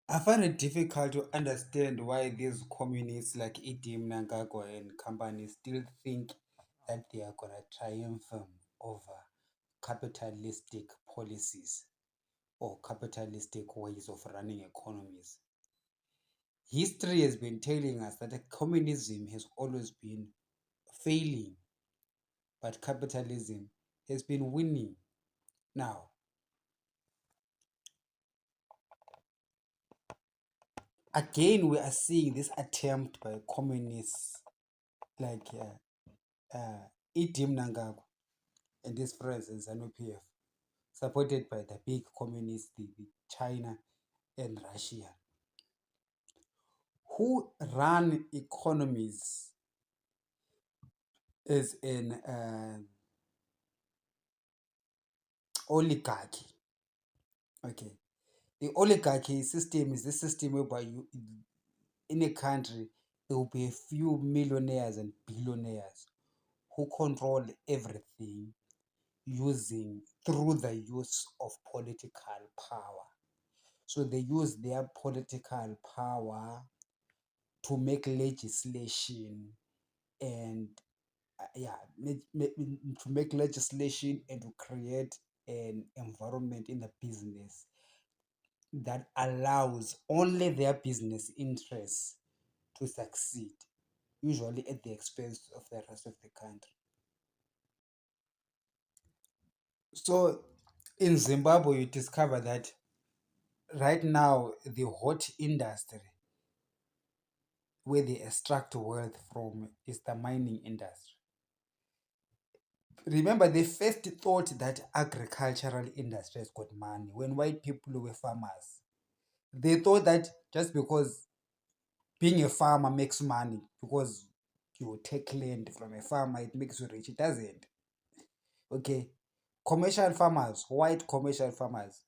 I find it difficult to understand why these communists like Idim Nangagwa and companies still think that they are gonna triumph over capitalistic policies or capitalistic ways of running economies. History has been telling us that communism has always been failing, but capitalism has been winning. Now, again, we are seeing this attempt by communists like Idim Nangagwa and his friends in Zanu PF, supported by the big communists, the China and Russia, who run economies as an oligarchy. Okay, the oligarchy system is the system whereby you, in a country, there will be a few millionaires and billionaires who control everything using through the use of political power. So they use their political power to make legislation and to make legislation and to create an environment in the business that allows only their business interests to succeed, usually at the expense of the rest of the country. So in Zimbabwe, you discover that right now the hot industry where they extract wealth from is the mining industry. Remember, they first thought that agricultural industry has got money when white people were farmers. They thought that just because being a farmer makes money, because you take land from a farmer, it makes you rich. It doesn't. Okay. Commercial farmers, white commercial farmers,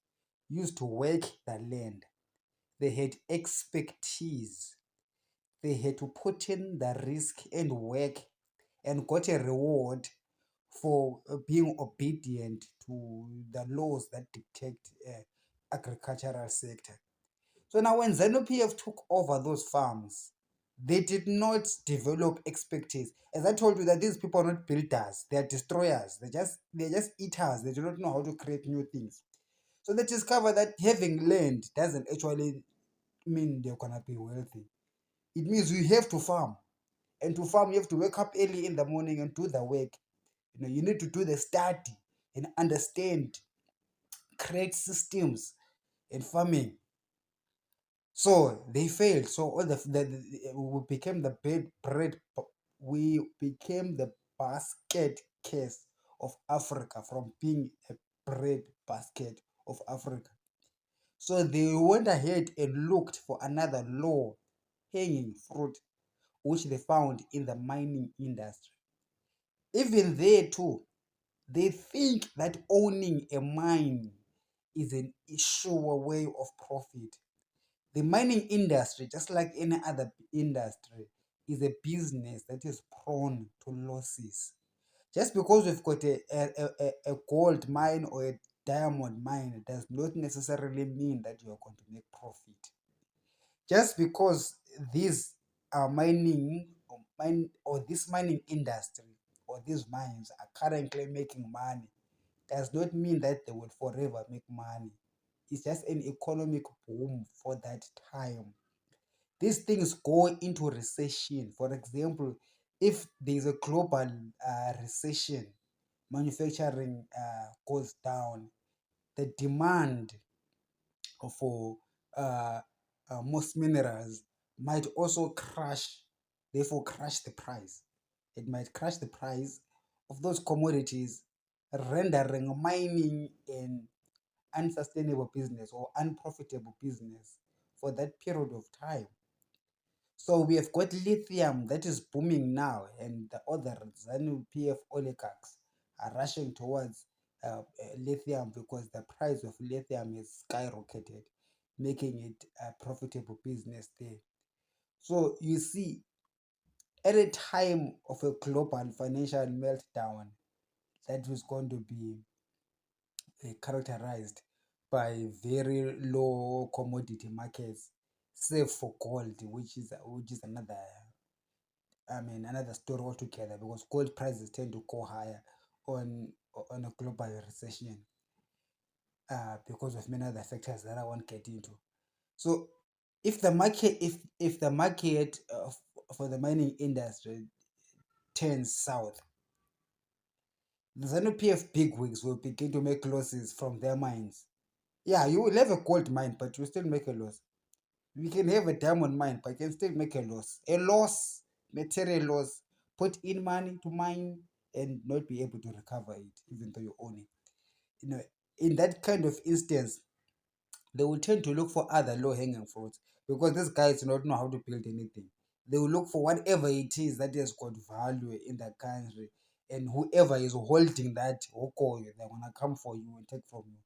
used to work the land. They had expertise. They had to put in the risk and work and got a reward for being obedient to the laws that dictate agricultural sector. So now when Zanu PF took over those farms, they did not develop expertise. As I told you that these people are not builders, they are destroyers. They're just eaters. They do not know how to create new things. So they discover that having land doesn't actually mean they're gonna be wealthy. It means you have to farm. And to farm, you have to wake up early in the morning and do the work. You need to do the study and understand, create systems in farming. So they failed. So all we became the we became the basket case of Africa from being a bread basket of Africa. So they went ahead and looked for another low hanging fruit, which they found in the mining industry. Even there too, they think that owning a mine is an sure way of profit. The mining industry, just like any other industry, is a business that is prone to losses. Just because we've got a gold mine or a diamond mine does not necessarily mean that you are going to make profit. Just because these are or this mining industry or these mines are currently making money does not mean that they will forever make money. It's just an economic boom for that time. These things go into recession. For example, if there's a global recession, manufacturing goes down, the demand for uh, most minerals might also crash, therefore crash the price. It might crash the price of those commodities, rendering mining an unsustainable business or unprofitable business for that period of time. So we have got lithium that is booming now, and the other Zanu PF oligarchs are rushing towards lithium because the price of lithium is skyrocketed, making it a profitable business there. So you see, at a time of a global financial meltdown that was going to be characterized by very low commodity markets, save for gold, which is another, I mean, another story altogether, because gold prices tend to go higher on on a global recession, because of many other factors that I won't get into. So if the market for the mining industry turns south, the Zanu PF bigwigs will begin to make losses from their mines. Yeah, you will have a gold mine, but you still make a loss. We can have a diamond mine, but you can still make a loss. A loss, material loss. Put in money to mine and not be able to recover it, even though you own it. You know, in that kind of instance, they will tend to look for other low hanging fruits, because these guys do not know how to build anything. They will look for whatever it is that has got value in the country, and whoever is holding that hoko, they're gonna come for you and take from you.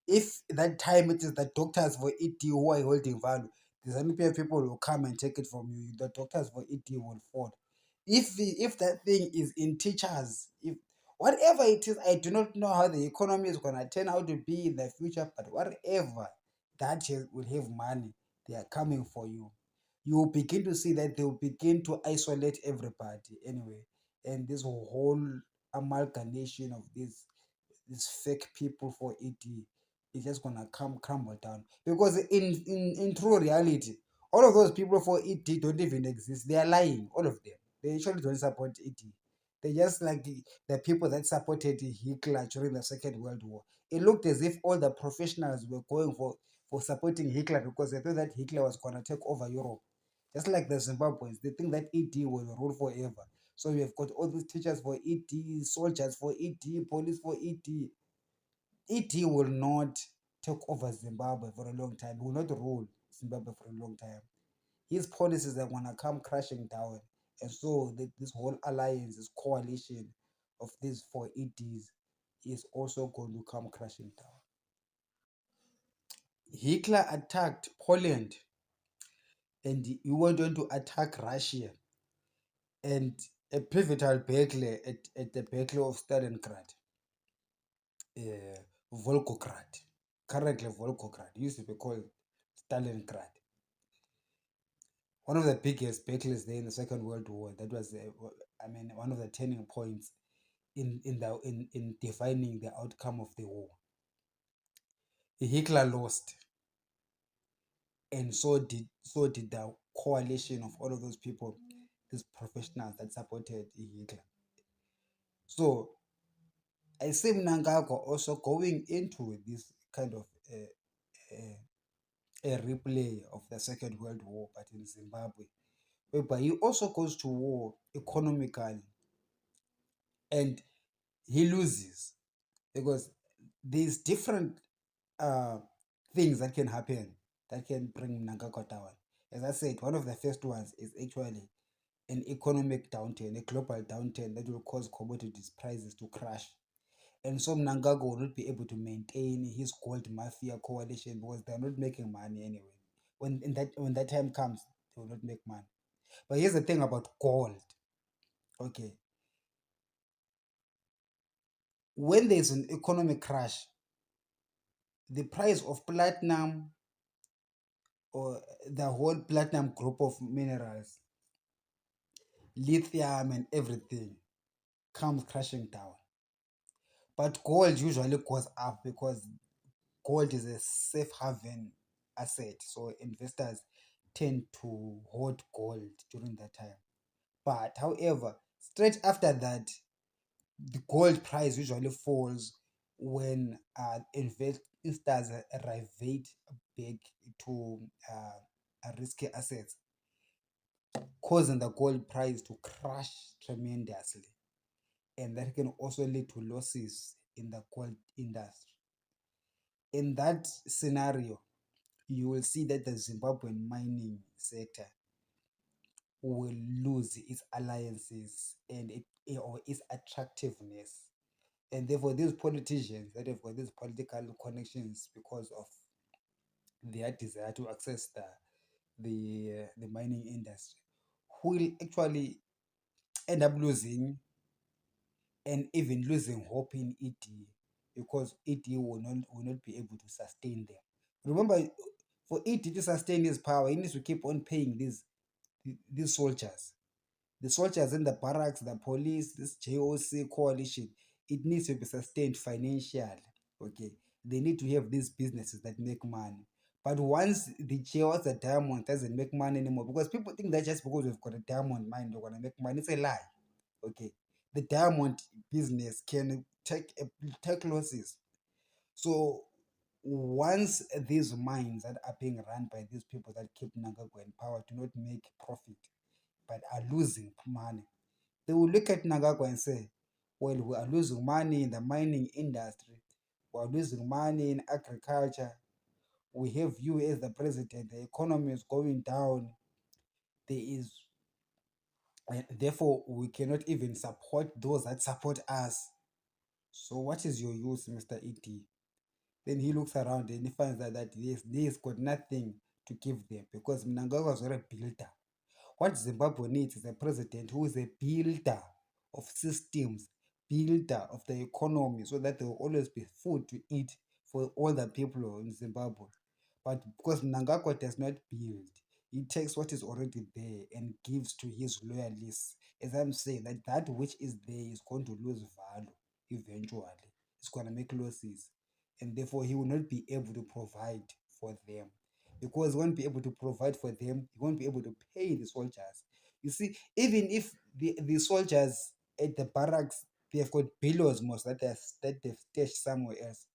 If that time it is the doctors for ED who are holding value, the Zambian people will come and take it from you. The doctors for ED will fall. If that thing is in teachers, if whatever it is, I do not know how the economy is gonna turn out to be in the future, but whatever that will have money, they are coming for you. You will begin to see that they will begin to isolate everybody anyway, and this whole amalgamation of these fake people for ED is just gonna come crumble down, because in true reality, all of those people for ED don't even exist. They are lying, all of them. They actually don't support ED. They just like the people that supported Hitler during the Second World War. It looked as if all the professionals were going for supporting Hitler, because they thought that Hitler was going to take over Europe. Just like the Zimbabweans, they think that ED will rule forever. So we have got all these teachers for ED, soldiers for ED, police for ED. ED will not take over Zimbabwe for a long time. He will not rule Zimbabwe for a long time. His policies are going to come crashing down. And so this whole alliance, this coalition of these four EDs is also going to come crashing down. Hitler attacked Poland, and he went on to attack Russia, and a pivotal battle at the Battle of Stalingrad, Volgograd, currently Volgograd, used to be called Stalingrad. One of the biggest battles there in the Second World War. That was, I mean, one of the turning points in defining the outcome of the war. Hitler lost, and so did the coalition of all of those people, these professionals that supported Hitler. So I see Mnangagwa also going into this kind of uh, a replay of the Second World War, but in Zimbabwe, whereby he also goes to war economically, and he loses, because there's different uh, things that can happen that can bring Mnangagwa down. As I said, one of the first ones is actually an economic downturn, a global downturn that will cause commodities prices to crash. And so Mnangagwa will not be able to maintain his gold mafia coalition, because they're not making money anyway. When that time comes, they will not make money. But here's the thing about gold. Okay, when there's an economic crash, the price of platinum, or the whole platinum group of minerals, lithium and everything, comes crashing down. But gold usually goes up, because gold is a safe haven asset. So investors tend to hold gold during that time. But however, straight after that, the gold price usually falls when investors revert back to risky assets, causing the gold price to crash tremendously. And that can also lead to losses in the gold industry. In that scenario, you will see that the Zimbabwean mining sector will lose its alliances and or its attractiveness. And therefore, these politicians that have got these political connections, because of their desire to access the mining industry, will actually end up losing, and even losing hope in ED, because ED will not be able to sustain them. Remember, for ED to sustain his power, he needs to keep on paying these soldiers. The soldiers in the barracks, the police, this JOC coalition, it needs to be sustained financially. Okay. They need to have these businesses that make money. But once the chaos, the diamond doesn't make money anymore, because people think that just because we've got a diamond mine, they're gonna make money. It's a lie. Okay. The diamond business can take losses. So once these mines that are being run by these people that keep Nangagwa in power do not make profit but are losing money, they will look at Nangagwa and say, well, we are losing money in the mining industry, we are losing money in agriculture, we have you as the president, the economy is going down, there is, and therefore we cannot even support those that support us. So what is your use, Mr. ET? Then he looks around and he finds that he's got nothing to give them because Mnangagwa was not a builder. What Zimbabwe needs is a president who is a builder of systems, builder of the economy, so that there will always be food to eat for all the people in Zimbabwe. But because Mnangagwa does not build, he takes what is already there and gives to his loyalists. As I'm saying, that which is there is going to lose value eventually. It's going to make losses. And therefore, he will not be able to provide for them because he won't be able to provide for them, he won't be able to pay the soldiers. You see, even if the soldiers at the barracks, they've got billions most that they've stashed somewhere else,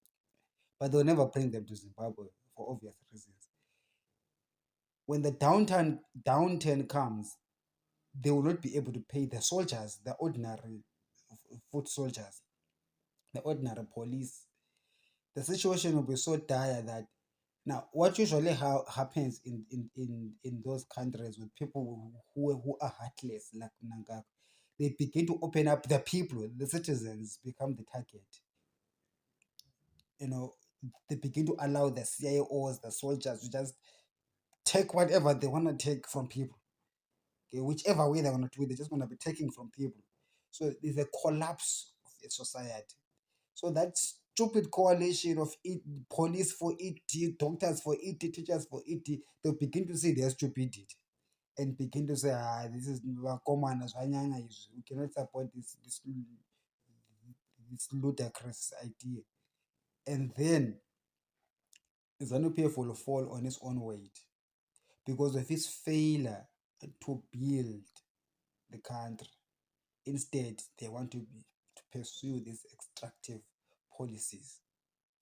but they'll never bring them to Zimbabwe for obvious reasons. When the downturn comes, they will not be able to pay the soldiers, the ordinary foot soldiers, the ordinary police. The situation will be so dire that now, what usually happens in those countries with people who are heartless like Mnangagwa, they begin to open up the people, the citizens become the target. You know, they begin to allow the CIOs, the soldiers to just take whatever they want to take from people. Okay, whichever way they want to do it, they're just going to be taking from people. So there's a collapse of a society. So that stupid coalition of police for it, doctors for it, teachers for it, they'll begin to see their stupidity and begin to say, this is common as we cannot support this ludicrous idea. And then Zanu PF will fall on his own weight because of his failure to build the country. Instead, they want to pursue these extractive policies.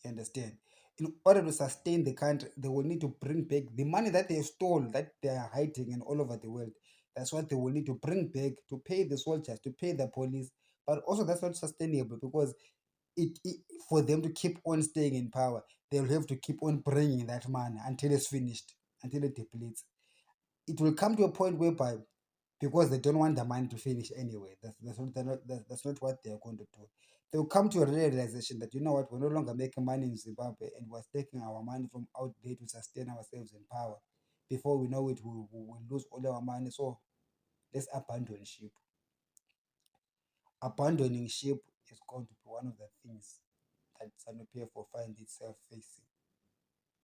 You understand? In order to sustain the country, they will need to bring back the money that they stole, that they are hiding in all over the world. That's what they will need to bring back to pay the soldiers, to pay the police. But also, that's not sustainable because it for them to keep on staying in power, they'll have to keep on bringing that money until it's finished, until it depletes. It will come to a point whereby because they don't want the money to finish anyway. That's not what they're going to do. They'll come to a realization that, you know what, we're no longer making money in Zimbabwe and we're taking our money from out there to sustain ourselves in power. Before we know it, we'll lose all our money. So let's abandon ship. Abandoning ship is going to be one of the things that Zanu PF will find itself facing.